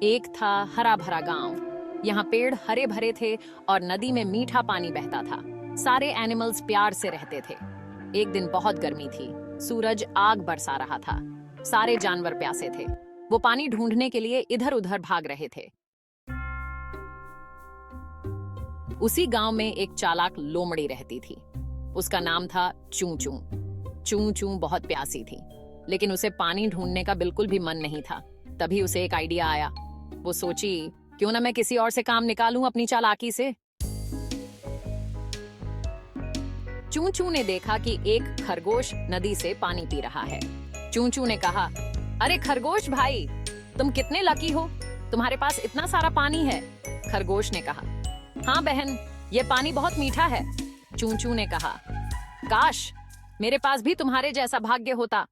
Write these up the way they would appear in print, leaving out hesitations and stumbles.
एक था हरा भरा गांव। यहाँ पेड़ हरे भरे थे और नदी में मीठा पानी बहता था। सारे एनिमल्स प्यार से रहते थे। एक दिन बहुत गर्मी थी। सूरज आग बरसा रहा था। सारे जानवर प्यासे थे। वो पानी ढूंढने के लिए इधर उधर भाग रहे थे। उसी गांव में एक चालाक लोमड़ी रहती थी। उसका नाम था चू चू। चू चू बहुत प्यासी थी, लेकिन उसे पानी ढूंढने का बिल्कुल भी मन नहीं था। तभी उसे एक आइडिया आया। वो सोची, क्यों ना मैं किसी और से काम निकालूं अपनी चालाकी से। चू चू ने देखा कि एक खरगोश नदी से पानी पी रहा है। चू चू ने कहा, अरे खरगोश भाई, तुम कितने लकी हो, तुम्हारे पास इतना सारा पानी है। खरगोश ने कहा, हाँ बहन, ये पानी बहुत मीठा है। चू चू ने कहा, काश मेरे पास भी तुम्हारे जैसा भाग्य होता।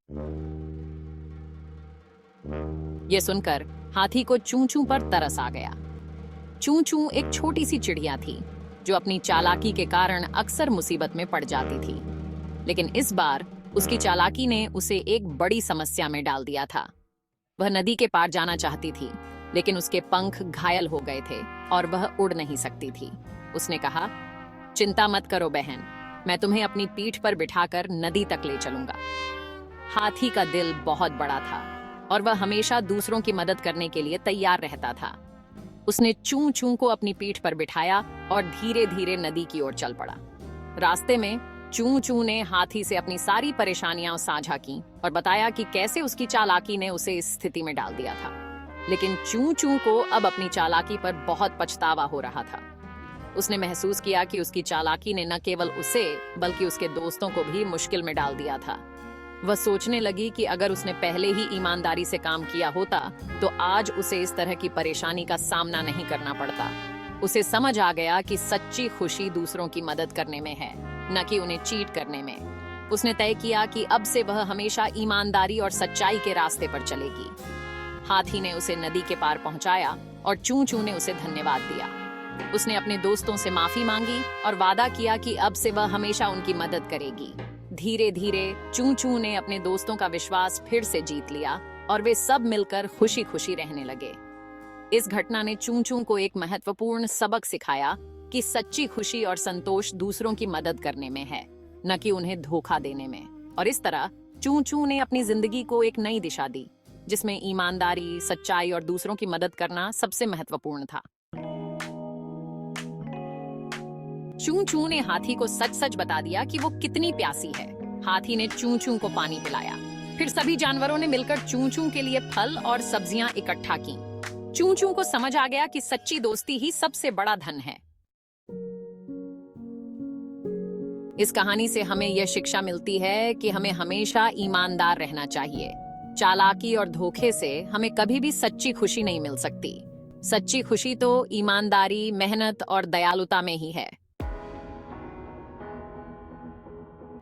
ये सुनकर हाथी को चूं चूं पर तरस आ गया। चूं चूं एक छोटी सी चिड़िया थी जो अपनी चालाकी के कारण अक्सर मुसीबत में पड़ जाती थी, लेकिन इस बार उसकी चालाकी ने उसे एक बड़ी समस्या में डाल दिया था। वह नदी के पार जाना चाहती थी, लेकिन उसके पंख घायल हो गए थे और वह उड़ नहीं सकती थी। उसने कहा, चिंता मत करो बहन, मैं तुम्हें अपनी पीठ पर बिठाकर नदी तक ले चलूंगा। हाथी का दिल बहुत बड़ा था और वह हमेशा दूसरों की मदद करने के लिए तैयार रहता था। उसने चूं चूं को अपनी पीठ पर बिठाया और धीरे धीरे नदी की ओर चल पड़ा। रास्ते में चूं चूं ने हाथी से अपनी सारी परेशानियां साझा की और बताया कि कैसे उसकी चालाकी ने उसे इस स्थिति में डाल दिया था। लेकिन चूं चूं को अब अपनी चालाकी पर बहुत पछतावा हो रहा था। उसने महसूस किया कि उसकी चालाकी ने न केवल उसे बल्कि उसके दोस्तों को भी मुश्किल में डाल दिया था। वह सोचने लगी कि अगर उसने पहले ही ईमानदारी से काम किया होता तो आज उसे इस तरह की परेशानी का सामना नहीं करना पड़ता। उसे समझ आ गया कि सच्ची खुशी दूसरों की मदद करने में है, न कि उन्हें चीट करने में। उसने तय किया कि अब से वह हमेशा ईमानदारी और सच्चाई के रास्ते पर चलेगी। हाथी ने उसे नदी के पार पहुंचाया और चूं चूं ने उसे धन्यवाद दिया। उसने अपने दोस्तों से माफी मांगी और वादा किया कि अब से वह हमेशा उनकी मदद करेगी। धीरे धीरे चूं चूं ने अपने दोस्तों का विश्वास फिर से जीत लिया और वे सब मिलकर खुशी खुशी रहने लगे। इस घटना ने चूं चूं को एक महत्वपूर्ण सबक सिखाया कि सच्ची खुशी और संतोष दूसरों की मदद करने में है, न कि उन्हें धोखा देने में। और इस तरह चूं चूं ने अपनी जिंदगी को एक नई दिशा दी, जिसमें ईमानदारी, सच्चाई और दूसरों की मदद करना सबसे महत्वपूर्ण था। चूं चूं ने हाथी को सच सच बता दिया कि वो कितनी प्यासी है। हाथी ने चूं चूं को पानी पिलाया। फिर सभी जानवरों ने मिलकर चूं चूं के लिए फल और सब्जियां इकट्ठा की। चूं चूं को समझ आ गया कि सच्ची दोस्ती ही सबसे बड़ा धन है। इस कहानी से हमें यह शिक्षा मिलती है कि हमें हमेशा ईमानदार रहना चाहिए। चालाकी और धोखे से हमें कभी भी सच्ची खुशी नहीं मिल सकती। सच्ची खुशी तो ईमानदारी, मेहनत और दयालुता में ही है।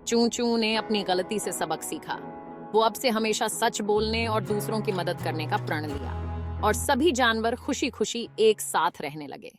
चूं चूं ने अपनी गलती से सबक सीखा। वो अब से हमेशा सच बोलने और दूसरों की मदद करने का प्रण लिया और सभी जानवर खुशी खुशी एक साथ रहने लगे।